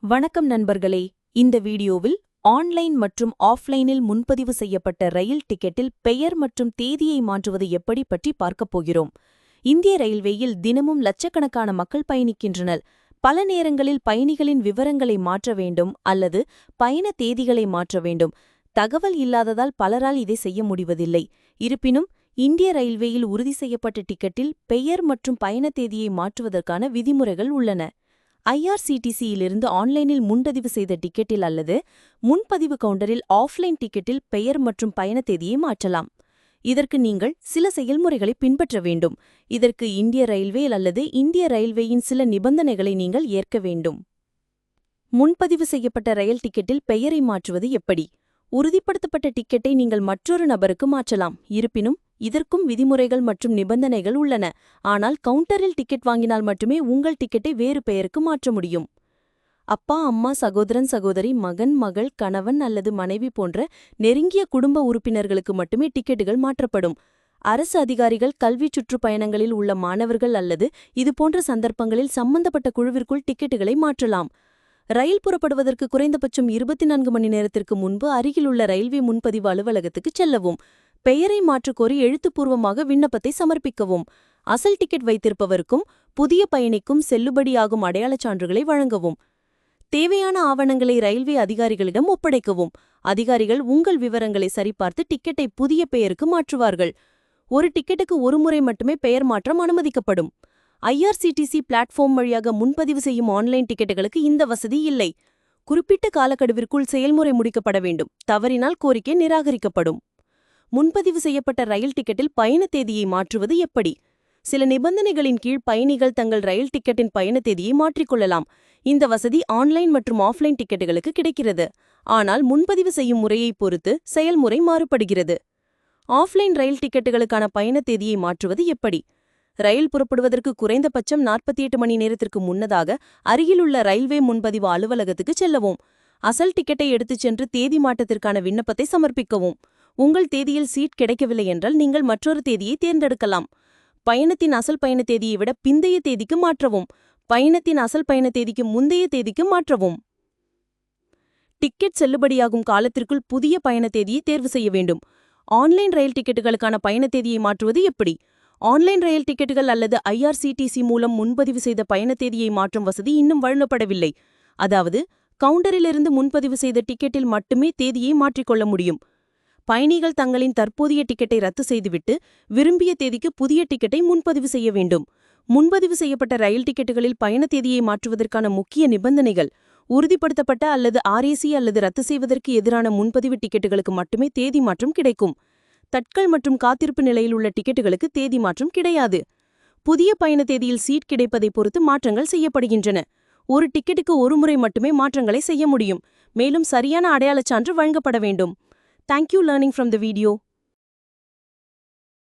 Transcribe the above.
வணக்கம் நண்பர்களே. இந்த வீடியோவில் ஆன்லைன் மற்றும் ஆஃப்லைனில் முன்பதிவு செய்யப்பட்ட ரயில் டிக்கெட்டில் பெயர் மற்றும் தேதியை மாற்றுவது எப்படி பற்றி பார்க்கப் போகிறோம். இந்திய ரயில்வேயில் தினமும் லட்சக்கணக்கான மக்கள் பயணிக்கின்றனர். பல நேரங்களில் பயணிகளின் விவரங்களை மாற்ற வேண்டும் அல்லது பயண தேதிகளை மாற்ற வேண்டும். தகவல் இல்லாததால் பலரால் இதை செய்ய முடிவதில்லை. இருப்பினும் இந்திய ரயில்வேயில் உறுதி செய்யப்பட்ட டிக்கெட்டில் பெயர் மற்றும் பயண தேதியை மாற்றுவதற்கான விதிமுறைகள் உள்ளன. IRCTC-யிலிருந்து ஆன்லைனில் முன்பதிவு செய்த டிக்கெட்டில் அல்லது முன்பதிவு கவுண்டரில் ஆஃப்லைன் டிக்கெட்டில் பெயர் மற்றும் பயண தேதியை மாற்றலாம். இதற்கு நீங்கள் சில செயல்முறைகளை பின்பற்ற வேண்டும். இதற்கு இந்திய ரயில்வே அல்லது இந்திய ரயில்வேயின் சில நிபந்தனைகளை நீங்கள் ஏற்க வேண்டும். முன்பதிவு செய்யப்பட்ட ரயில் டிக்கெட்டில் பெயரை மாற்றுவது எப்படி? உறுதிப்படுத்தப்பட்ட டிக்கெட்டை நீங்கள் மற்றொரு நபருக்கு மாற்றலாம். இருப்பினும் இதற்கும் விதிமுறைகள் மற்றும் நிபந்தனைகள் உள்ளன. ஆனால் கவுண்டரில் டிக்கெட் வாங்கினால் மட்டுமே உங்கள் டிக்கெட்டை வேறு பெயருக்கு மாற்ற முடியும். அப்பா, அம்மா, சகோதரன், சகோதரி, மகன், மகள், கணவன் அல்லது மனைவி போன்ற நெருங்கிய குடும்ப உறுப்பினர்களுக்கு மட்டுமே டிக்கெட்டுகள் மாற்றப்படும். அரசு அதிகாரிகள், கல்வி சுற்றுப்பயணங்களில் உள்ள மாணவர்கள் அல்லது இதுபோன்ற சந்தர்ப்பங்களில் சம்பந்தப்பட்ட குழுவிற்குள் டிக்கெட்டுகளை மாற்றலாம். ரயில் புறப்படுவதற்கு குறைந்தபட்சம் 24 மணி நேரத்திற்கு முன்பு அருகிலுள்ள ரயில்வே முன்பதிவு அலுவலகத்துக்கு செல்லவும். பெயரை மாற்றக்கோரி எழுத்துப்பூர்வமாக விண்ணப்பத்தை சமர்ப்பிக்கவும். அசல் டிக்கெட் வைத்திருப்பவருக்கும் புதிய பயணிக்கும் செல்லுபடியாகும் அடையாளச் சான்றுகளை வழங்கவும். தேவையான ஆவணங்களை ரயில்வே அதிகாரிகளிடம் ஒப்படைக்கவும். அதிகாரிகள் உங்கள் விவரங்களை சரிபார்த்து டிக்கெட்டை புதிய பெயருக்கு மாற்றுவார்கள். ஒரு டிக்கெட்டுக்கு ஒரு முறை மட்டுமே பெயர் மாற்றம் அனுமதிக்கப்படும். IRCTC பிளாட்ஃபார்ம் வழியாக முன்பதிவு செய்யும் ஆன்லைன் டிக்கெட்டுகளுக்கு இந்த வசதி இல்லை. குறிப்பிட்ட காலக்கெடுவிற்குள் செயல்முறை முடிக்கப்பட வேண்டும். தவறினால் கோரிக்கை நிராகரிக்கப்படும். முன்பதிவு செய்யப்பட்ட ரயில் டிக்கெட்டில் பயண தேதியை மாற்றுவது எப்படி? சில நிபந்தனைகளின் கீழ் பயணிகள் தங்கள் ரயில் டிக்கெட்டின் பயண தேதியை மாற்றிக்கொள்ளலாம். இந்த வசதி ஆன்லைன் மற்றும் ஆஃப்லைன் டிக்கெட்டுகளுக்கு கிடைக்கிறது. ஆனால் முன்பதிவு செய்யும் முறையைப் பொறுத்து செயல்முறை மாறுபடுகிறது. ஆஃப்லைன் ரயில் டிக்கெட்டுகளுக்கான பயண தேதியை மாற்றுவது எப்படி? ரயில் புறப்படுவதற்கு குறைந்தபட்சம் 48 மணி நேரத்திற்கு முன்னதாக அருகிலுள்ள ரயில்வே முன்பதிவு அலுவலகத்துக்கு செல்லவும். அசல் டிக்கெட்டை எடுத்துச் சென்று தேதி மாற்றத்திற்கான விண்ணப்பத்தை சமர்ப்பிக்கவும். உங்கள் தேதியில் சீட் கிடைக்கவில்லை என்றால் நீங்கள் மற்றொரு தேதியை தேர்ந்தெடுக்கலாம். பயணத்தின் அசல் பயண தேதியை விட பிந்தைய தேதிக்கு மாற்றவும். பயணத்தின் அசல் பயண தேதிக்கு முந்தைய தேதிக்கு மாற்றவும். டிக்கெட் செல்லுபடியாகும் காலத்திற்குள் புதிய பயண தேதியை தேர்வு செய்ய வேண்டும். ஆன்லைன் ரயில் டிக்கெட்டுகளுக்கான பயண தேதியை மாற்றுவது எப்படி? ஆன்லைன் ரயில் டிக்கெட்டுகள் அல்லது IRCTC மூலம் முன்பதிவு செய்த பயண தேதியை மாற்றும் வசதி இன்னும் வழங்கப்படவில்லை. அதாவது கவுண்டரிலிருந்து முன்பதிவு செய்த டிக்கெட்டில் மட்டுமே தேதியை மாற்றிக்கொள்ள முடியும். பயணிகள் தங்களின் தற்போதைய டிக்கெட்டை ரத்து செய்துவிட்டு விரும்பிய தேதிக்கு புதிய டிக்கெட்டை முன்பதிவு செய்ய வேண்டும். முன்பதிவு செய்யப்பட்ட ரயில் டிக்கெட்டுகளில் பயண தேதியை மாற்றுவதற்கான முக்கிய நிபந்தனைகள்: உறுதிப்படுத்தப்பட்ட அல்லது RAC அல்லது ரத்து செய்வதற்கு எதிரான முன்பதிவு டிக்கெட்டுகளுக்கு மட்டுமே தேதி மாற்றம் கிடைக்கும். தட்கல் மற்றும் காத்திருப்பு நிலையில் உள்ள டிக்கெட்டுகளுக்கு தேதி மாற்றம் கிடையாது. புதிய பயண தேதியில் சீட் கிடைப்பதை பொறுத்து மாற்றங்கள் செய்யப்படுகின்றன. ஒரு டிக்கெட்டுக்கு ஒரு முறை மட்டுமே மாற்றங்களை செய்ய முடியும். மேலும் சரியான அடையாளச் சான்று வழங்கப்பட வேண்டும். Thank you learning from the video.